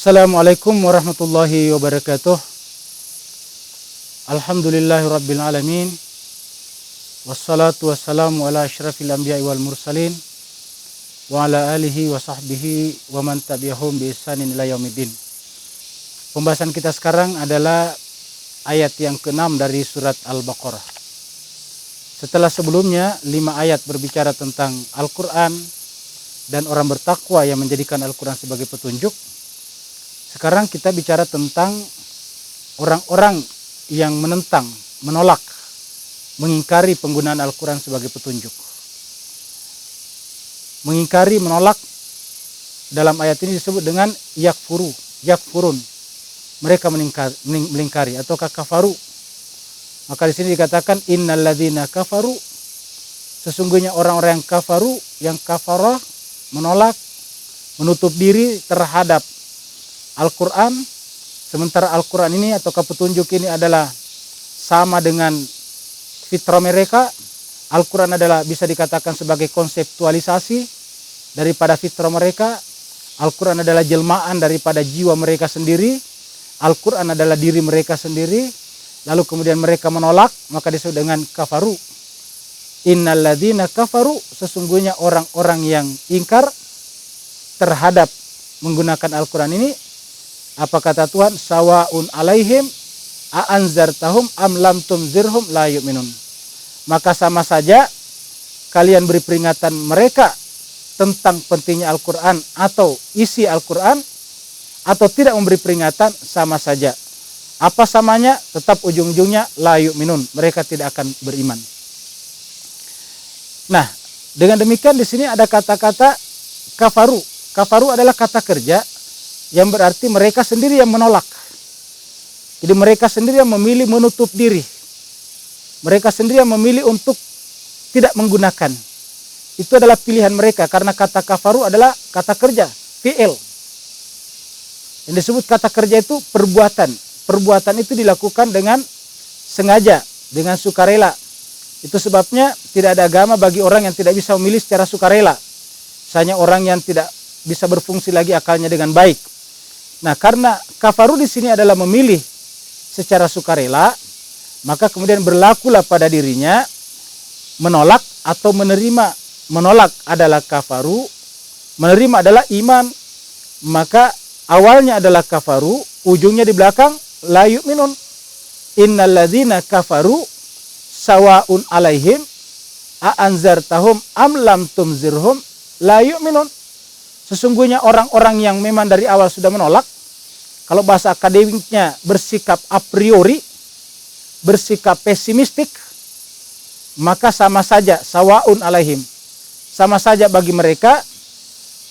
Assalamualaikum warahmatullahi wabarakatuh. Alhamdulillahirabbil alamin. Wassalatu wassalamu ala asyrafil anbiya'i wal mursalin wa ala alihi wa sahbihi wa man tabi'ahum bi ihsanin ila yaumiddin. Pembahasan kita sekarang adalah ayat yang ke-6 dari surat Al-Baqarah. Setelah sebelumnya 5 ayat berbicara tentang Al-Qur'an dan orang bertakwa yang menjadikan Al-Qur'an sebagai petunjuk. Sekarang kita bicara tentang orang-orang yang menentang, menolak, mengingkari penggunaan Al-Quran sebagai petunjuk. Mengingkari, menolak, dalam ayat ini disebut dengan yakfurun. Mereka melingkari atau kafaru. Maka di sini dikatakan innalladzina kafaru, sesungguhnya orang-orang yang kafaru, yang kafarah, menolak, menutup diri terhadap Al-Quran, sementara Al-Quran ini atau petunjuk ini adalah sama dengan fitrah mereka. Al-Quran adalah bisa dikatakan sebagai konseptualisasi daripada fitrah mereka. Al-Quran adalah jelmaan daripada jiwa mereka sendiri. Al-Quran adalah diri mereka sendiri. Lalu kemudian mereka menolak, maka disebut dengan kafaru. Innalladzina kafaru, sesungguhnya orang-orang yang ingkar terhadap menggunakan Al-Quran ini. Apa kata Tuhan? Sawaun alaihim a'anzartahum am lam tunzirhum la yu'minun. Maka sama saja kalian beri peringatan mereka tentang pentingnya Al-Quran atau isi Al-Quran, atau tidak memberi peringatan, sama saja. Apa samanya? Tetap ujung-ujungnya la yu'minun, mereka tidak akan beriman. Nah, dengan demikian di sini ada kata-kata kafaru. Kafaru adalah kata kerja yang berarti mereka sendiri yang menolak. Jadi mereka sendiri yang memilih menutup diri. Mereka sendiri yang memilih untuk tidak menggunakan. Itu adalah pilihan mereka, karena kata kafaru adalah kata kerja, fi'il. Yang disebut kata kerja itu perbuatan. Perbuatan itu dilakukan dengan sengaja, dengan sukarela. Itu sebabnya tidak ada agama bagi orang yang tidak bisa memilih secara sukarela. Misalnya orang yang tidak bisa berfungsi lagi akalnya dengan baik. Nah, karena kafaru di sini adalah memilih secara sukarela, maka kemudian berlakulah pada dirinya menolak atau menerima. Menolak adalah kafaru, menerima adalah iman. Maka awalnya adalah kafaru, ujungnya di belakang la yu'minun. Innalladzina kafaru sawaun alaihim a'anzartahum am lam tunzirhum la yu'minun. Sesungguhnya orang-orang yang memang dari awal sudah menolak, kalau bahasa akademiknya bersikap a priori, bersikap pesimistik, maka sama saja, sawaun alaihim, sama saja bagi mereka,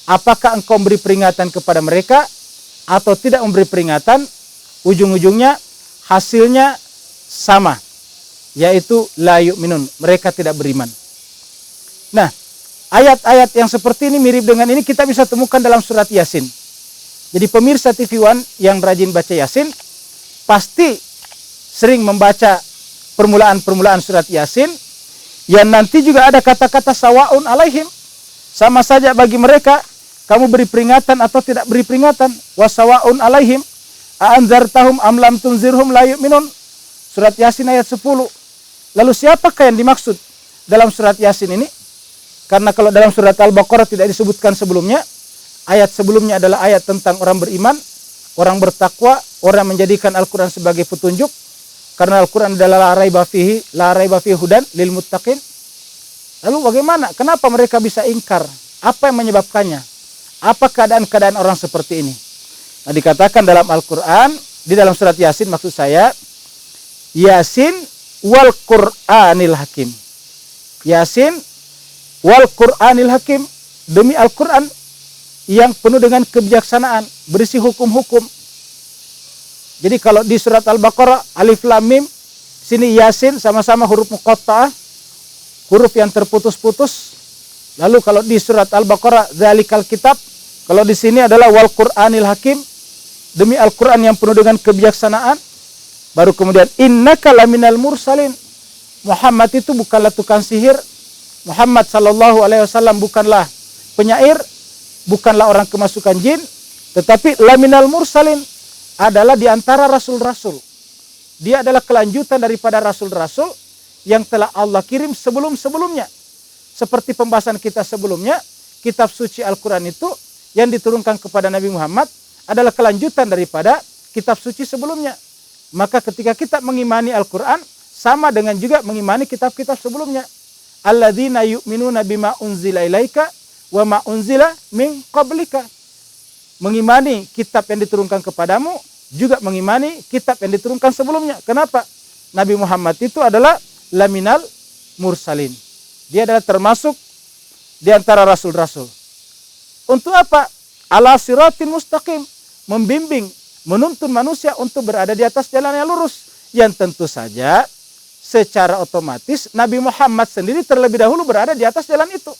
apakah engkau memberi peringatan kepada mereka atau tidak memberi peringatan, ujung-ujungnya hasilnya sama, yaitu la yu'minun, mereka tidak beriman. Nah, ayat-ayat yang seperti ini, mirip dengan ini, kita bisa temukan dalam surat Yasin. Jadi pemirsa TV One yang rajin baca Yasin pasti sering membaca permulaan-permulaan surat Yasin, yang nanti juga ada kata-kata sawaun alaihim, sama saja bagi mereka kamu beri peringatan atau tidak beri peringatan. Wasawaun alaihim a'anzartahum am lam tunzirhum la yu'minun. Surat Yasin ayat 10. Lalu siapakah yang dimaksud dalam surat Yasin ini? Karena kalau dalam surat Al-Baqarah tidak disebutkan sebelumnya, ayat sebelumnya adalah ayat tentang orang beriman, orang bertakwa, orang menjadikan Al-Quran sebagai petunjuk. Karena Al-Quran adalah la raiba fihi hudan lil muttaqin. Lalu bagaimana? Kenapa mereka bisa ingkar? Apa yang menyebabkannya? Apa keadaan-keadaan orang seperti ini? Nah, dikatakan dalam Al-Quran, di dalam surat Yasin maksud saya, Yasin wal Qur'anil Hakim. Yasin wal Qur'anil Hakim, demi Al-Quran yang penuh dengan kebijaksanaan, berisi hukum-hukum. Jadi kalau di surat Al-Baqarah alif lam mim, sini Yasin sama-sama huruf muqatta'ah, huruf yang terputus-putus. Lalu kalau di surat Al-Baqarah dzalikal kitab, kalau di sini adalah wal Qur'anil Hakim, demi Al-Quran yang penuh dengan kebijaksanaan. Baru kemudian innaka laminal mursalin, Muhammad itu bukanlah tukang sihir, Muhammad sallallahu alaihi wasallam bukanlah penyair, bukanlah orang kemasukan jin, Tetapi laminal mursalin adalah di antara rasul-rasul. Dia adalah kelanjutan daripada rasul-rasul yang telah Allah kirim sebelum-sebelumnya. Seperti pembahasan kita sebelumnya, kitab suci Al-Quran itu yang diturunkan kepada Nabi Muhammad adalah kelanjutan daripada kitab suci sebelumnya. Maka ketika kita mengimani Al-Quran, sama dengan juga mengimani kitab-kitab sebelumnya. Alladzina yu'minuna bima unzila ilaika wa ma unzila min qablika. Mengimani kitab yang diturunkan kepadamu, juga mengimani kitab yang diturunkan sebelumnya. Kenapa? Nabi Muhammad itu adalah laminal mursalin. Dia adalah termasuk di antara rasul-rasul. Untuk apa? Ala siratin mustaqim. Membimbing, menuntun manusia untuk berada di atas jalan yang lurus. Yang tentu saja secara otomatis Nabi Muhammad sendiri terlebih dahulu berada di atas jalan itu.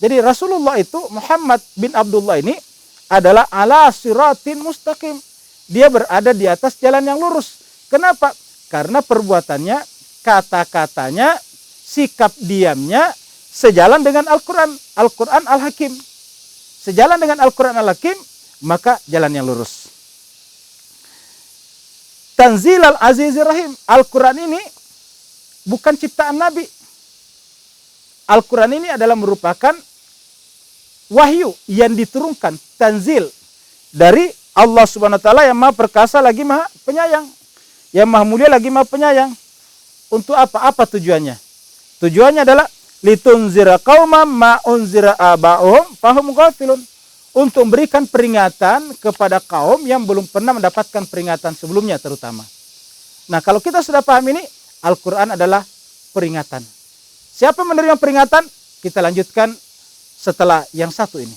Jadi Rasulullah itu, Muhammad bin Abdullah ini adalah ala siratin mustaqim. Dia berada di atas jalan yang lurus. Kenapa? Karena perbuatannya, kata-katanya, sikap diamnya sejalan dengan Al-Quran. Al-Quran Al-Hakim. Sejalan dengan Al-Quran Al-Hakim, maka jalan yang lurus. Tanzil al-Azizir Rahim. Al-Quran ini bukan ciptaan Nabi. Al-Quran ini adalah merupakan wahyu yang diturunkan, tanzil dari Allah Subhanahu wa taala yang Maha Perkasa lagi Maha Penyayang. Yang Maha Mulia lagi Maha Penyayang. Untuk apa? Apa tujuannya? Tujuannya adalah litunzira qaumam ma unzira aba'uhum fahum ghafilun. Untuk memberikan peringatan kepada kaum yang belum pernah mendapatkan peringatan sebelumnya terutama. Nah, kalau kita sudah paham ini, Al-Quran adalah peringatan. Siapa menerima peringatan? Kita lanjutkan setelah yang satu ini.